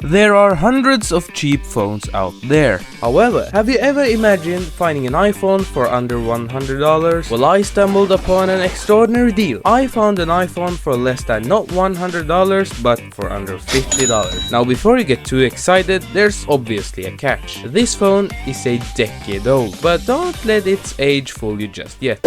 There are hundreds of cheap phones out there. However, have you ever imagined finding an iPhone for under $100? Well, I stumbled upon an extraordinary deal. I found an iPhone for less than not $100 but for under $50. Now before you get too excited, there's obviously a catch. This phone is a decade old, but don't let its age fool you just yet.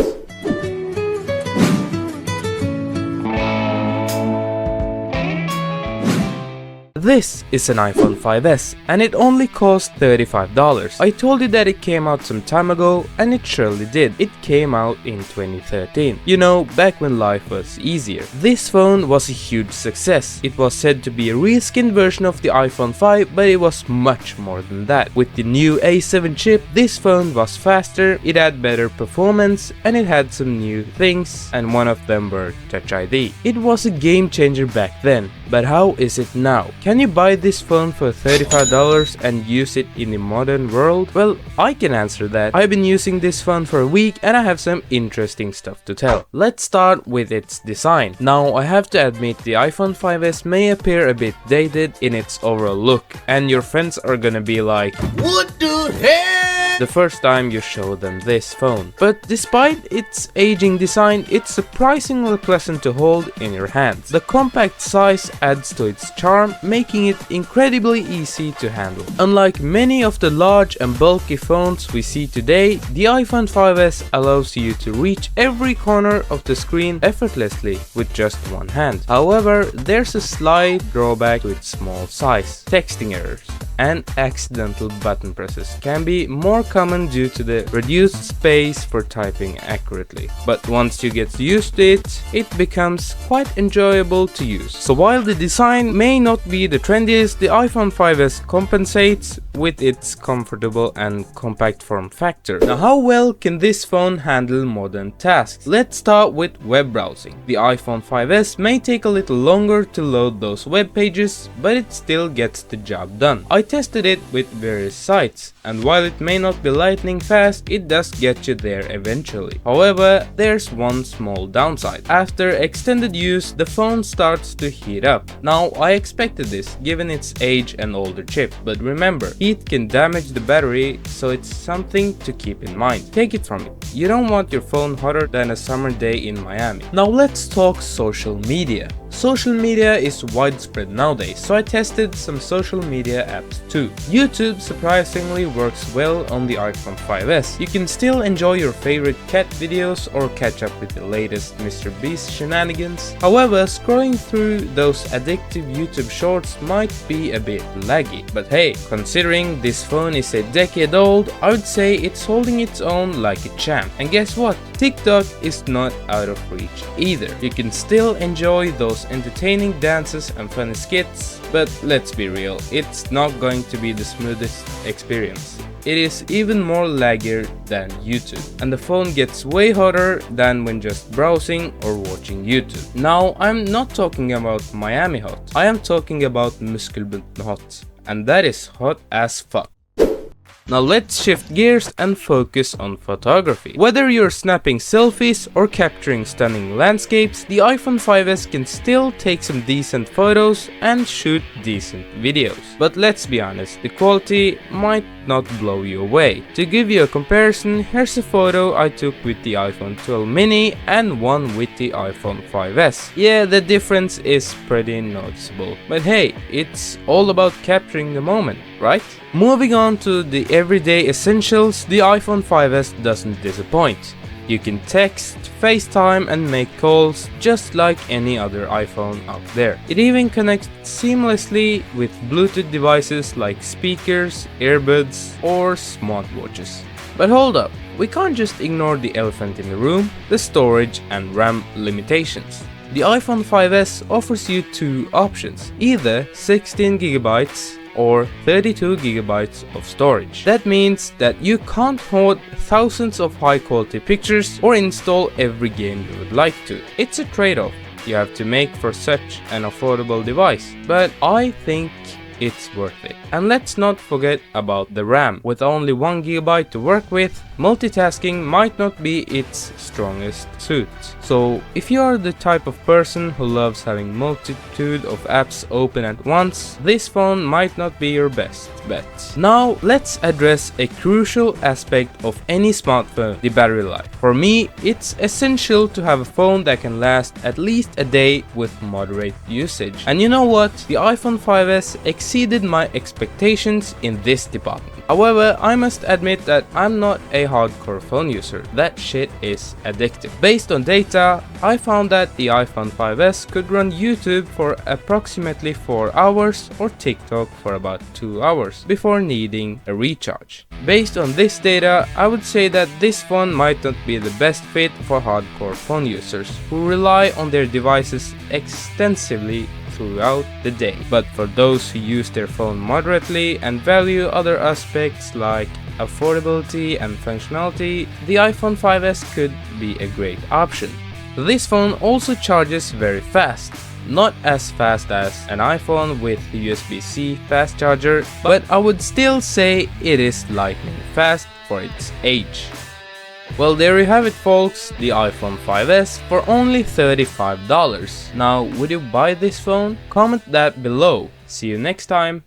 This is an iPhone 5S and it only cost $35. I told you that it came out some time ago and it surely did. It came out in 2013. You know, back when life was easier. This phone was a huge success. It was said to be a reskinned version of the iPhone 5, but it was much more than that. With the new A7 chip, this phone was faster, it had better performance, and it had some new things, and one of them were Touch ID. It was a game changer back then, but how is it now? Can you buy this phone for $35 and use it in the modern world? Well, I can answer that. I've been using this phone for a week and I have some interesting stuff to tell. Let's start with its design. Now, I have to admit the iPhone 5S may appear a bit dated in its overall look, and your friends are gonna be like, "What the heck?" the first time you show them this phone. But despite its aging design, it's surprisingly pleasant to hold in your hands. The compact size adds to its charm, making it incredibly easy to handle. Unlike many of the large and bulky phones we see today, the iPhone 5S allows you to reach every corner of the screen effortlessly with just one hand. However, there's a slight drawback to its small size. Texting errors and accidental button presses can be more common due to the reduced space for typing accurately. But once you get used to it, it becomes quite enjoyable to use. So while the design may not be the trendiest, the iPhone 5S compensates with its comfortable and compact form factor. Now, how well can this phone handle modern tasks? Let's start with web browsing. The iPhone 5S may take a little longer to load those web pages, but it still gets the job done. I tested it with various sites, and while it may not be lightning fast, it does get you there eventually. However, there's one small downside. After extended use, the phone starts to heat up. Now, I expected this given its age and older chip, but remember, heat can damage the battery, so it's something to keep in mind. Take it from me, you don't want your phone hotter than a summer day in Miami. Now let's talk social media. Social media is widespread nowadays, so I tested some social media apps too. YouTube surprisingly works well on the iPhone 5S. You can still enjoy your favorite cat videos or catch up with the latest Mr. Beast shenanigans. However, scrolling through those addictive YouTube shorts might be a bit laggy. But hey, considering this phone is a decade old, I would say it's holding its own like a champ. And guess what? TikTok is not out of reach either. You can still enjoy those entertaining dances and funny skits, but let's be real, it's not going to be the smoothest experience. It is even more laggier than YouTube, and the phone gets way hotter than when just browsing or watching YouTube. Now, I'm not talking about Miami hot, I am talking about muskelbunden hot, and that is hot as fuck. Now let's shift gears and focus on photography. Whether you're snapping selfies or capturing stunning landscapes, the iPhone 5S can still take some decent photos and shoot decent videos. But let's be honest, the quality might not blow you away. To give you a comparison, here's a photo I took with the iPhone 12 mini and one with the iPhone 5S. Yeah, the difference is pretty noticeable. But hey, it's all about capturing the moment, right? Moving on to the everyday essentials, the iPhone 5S doesn't disappoint. You can text, FaceTime and make calls just like any other iPhone out there. It even connects seamlessly with Bluetooth devices like speakers, earbuds or smartwatches. But hold up, we can't just ignore the elephant in the room, the storage and RAM limitations. The iPhone 5S offers you two options, either 16GB or 32GB of storage. That means that you can't hoard thousands of high quality pictures or install every game you would like to. It's a trade-off you have to make for such an affordable device, but I think it's worth it. And let's not forget about the RAM. With only 1 GB to work with, multitasking might not be its strongest suit. So if you are the type of person who loves having multitude of apps open at once, this phone might not be your best bet. Now let's address a crucial aspect of any smartphone, the battery life. For me, it's essential to have a phone that can last at least a day with moderate usage. And you know what? The iPhone 5s exceeded my expectations in this department. However, I must admit that I'm not a hardcore phone user. That shit is addictive. Based on data, I found that the iPhone 5s could run YouTube for approximately 4 hours or TikTok for about 2 hours before needing a recharge. Based on this data, I would say that this phone might not be the best fit for hardcore phone users who rely on their devices extensively throughout the day. But for those who use their phone moderately and value other aspects like affordability and functionality, the iPhone 5s could be a great option. This phone also charges very fast. Not as fast as an iPhone with USB-C fast charger, but I would still say it is lightning fast for its age. Well, there you have it folks, the iPhone 5s for only $35. Now, would you buy this phone? Comment that below. See you next time.